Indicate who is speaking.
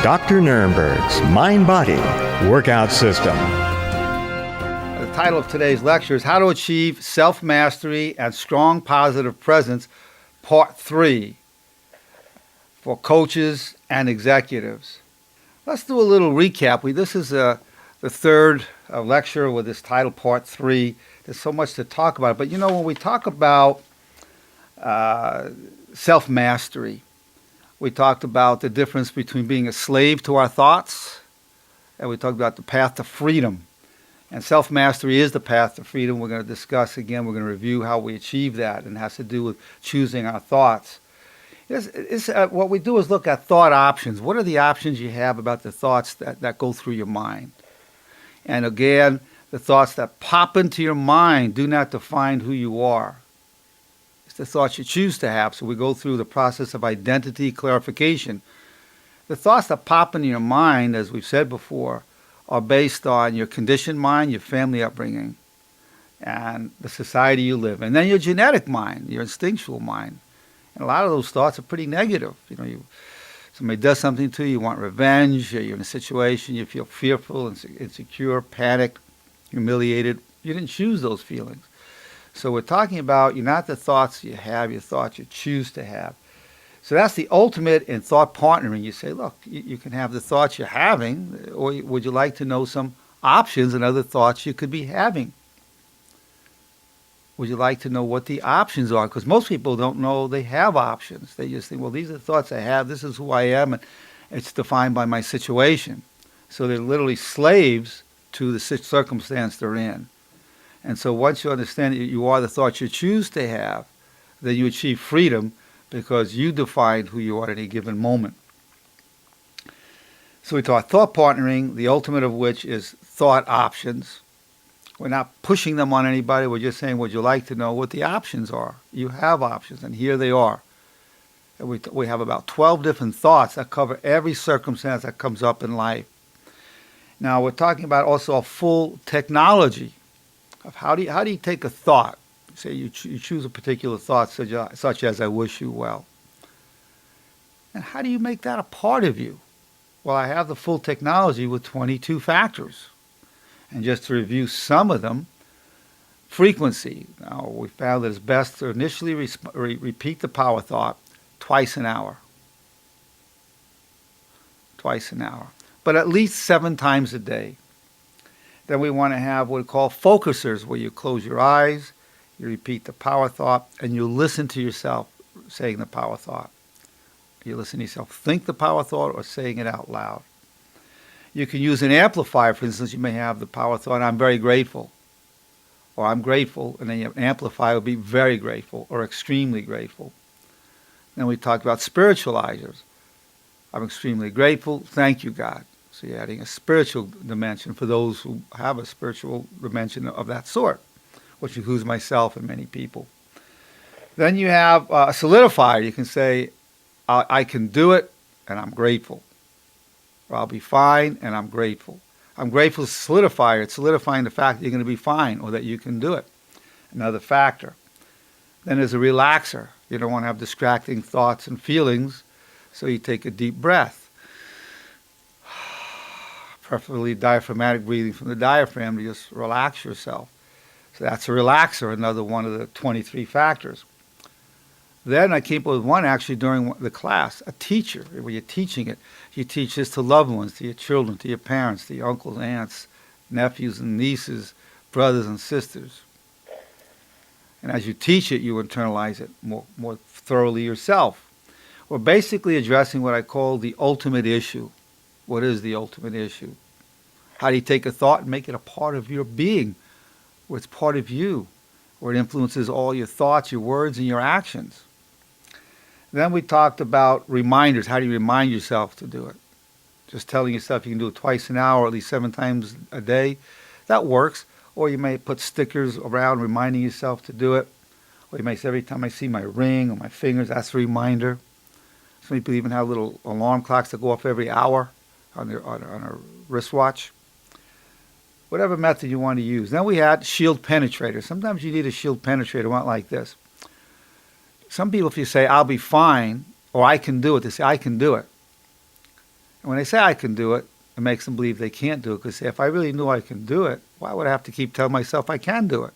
Speaker 1: Dr. Nerenberg's Mind-Body Workout System.
Speaker 2: The title of today's lecture is How to Achieve Self-Mastery and Strong Positive Presence, Part 3, for coaches and executives. Let's do a little recap. This is the third lecture with this title, Part 3. There's so much to talk about. But when we talk about self-mastery, we talked about the difference between being a slave to our thoughts, and we talked about the path to freedom. And self-mastery is the path to freedom. We're going to discuss again, we're going to review how we achieve that, and it has to do with choosing our thoughts. What we do is look at thought options. What are the options you have about the thoughts that go through your mind? And again, the thoughts that pop into your mind do not define who you are. The thoughts you choose to have. So we go through the process of identity clarification. The thoughts that pop into your mind, as we've said before, are based on your conditioned mind, your family upbringing, and the society you live in. And then your genetic mind, your instinctual mind. And a lot of those thoughts are pretty negative. Somebody does something to you, you want revenge, or you're in a situation, you feel fearful, insecure, panicked, humiliated. You didn't choose those feelings. So we're talking about you're not the thoughts you have, your thoughts you choose to have. So that's the ultimate in thought partnering. You say, look, you can have the thoughts you're having, or would you like to know some options and other thoughts you could be having? Would you like to know what the options are? Because most people don't know they have options. They just think, well, these are the thoughts I have, this is who I am, and it's defined by my situation. So they're literally slaves to the circumstance they're in. And so once you understand that you are the thoughts you choose to have, then you achieve freedom because you define who you are at any given moment. So we talk thought partnering, the ultimate of which is thought options. We're not pushing them on anybody. We're just saying, would you like to know what the options are? You have options, and here they are. And we have about 12 different thoughts that cover every circumstance that comes up in life. Now, we're talking about also a full technology of how do you take a thought, say you choose a particular thought such as I wish you well, and how do you make that a part of you? Well, I have the full technology with 22 factors, and just to review some of them, frequency. Now, we found that it's best to initially repeat the power thought twice an hour, but at least 7 times a day. Then we want to have what we call focusers, where you close your eyes, you repeat the power thought, and you listen to yourself saying the power thought. You listen to yourself think the power thought or saying it out loud. You can use an amplifier. For instance, you may have the power thought, I'm very grateful, or I'm grateful, and then your amplifier will be very grateful or extremely grateful. Then we talked about spiritualizers. I'm extremely grateful. Thank you, God. So you're adding a spiritual dimension for those who have a spiritual dimension of that sort, which includes myself and many people. Then you have a solidifier. You can say, I can do it, and I'm grateful. Or I'll be fine, and I'm grateful. I'm grateful is a solidifier. It's solidifying the fact that you're going to be fine or that you can do it. Another factor. Then there's a relaxer. You don't want to have distracting thoughts and feelings, so you take a deep breath. Preferably diaphragmatic breathing from the diaphragm to just relax yourself. So that's a relaxer, another one of the 23 factors. Then I came up with one actually during the class, a teacher. When you're teaching it, you teach this to loved ones, to your children, to your parents, to your uncles, aunts, nephews and nieces, brothers and sisters. And as you teach it, you internalize it more thoroughly yourself. We're basically addressing what I call the ultimate issue. What is the ultimate issue? How do you take a thought and make it a part of your being, where it's part of you, where it influences all your thoughts, your words, and your actions? Then we talked about reminders. How do you remind yourself to do it? Just telling yourself you can do it twice an hour, at least 7 times a day. That works. Or you may put stickers around reminding yourself to do it. Or you may say, every time I see my ring or my fingers, that's a reminder. Some people even have little alarm clocks that go off every hour on a wristwatch. Whatever method you want to use. Then we had shield penetrators. Sometimes you need a shield penetrator, one like this. Some people, if you say, I'll be fine, or I can do it, they say, I can do it. And when they say I can do it, it makes them believe they can't do it. Because if I really knew I can do it, why would I have to keep telling myself I can do it?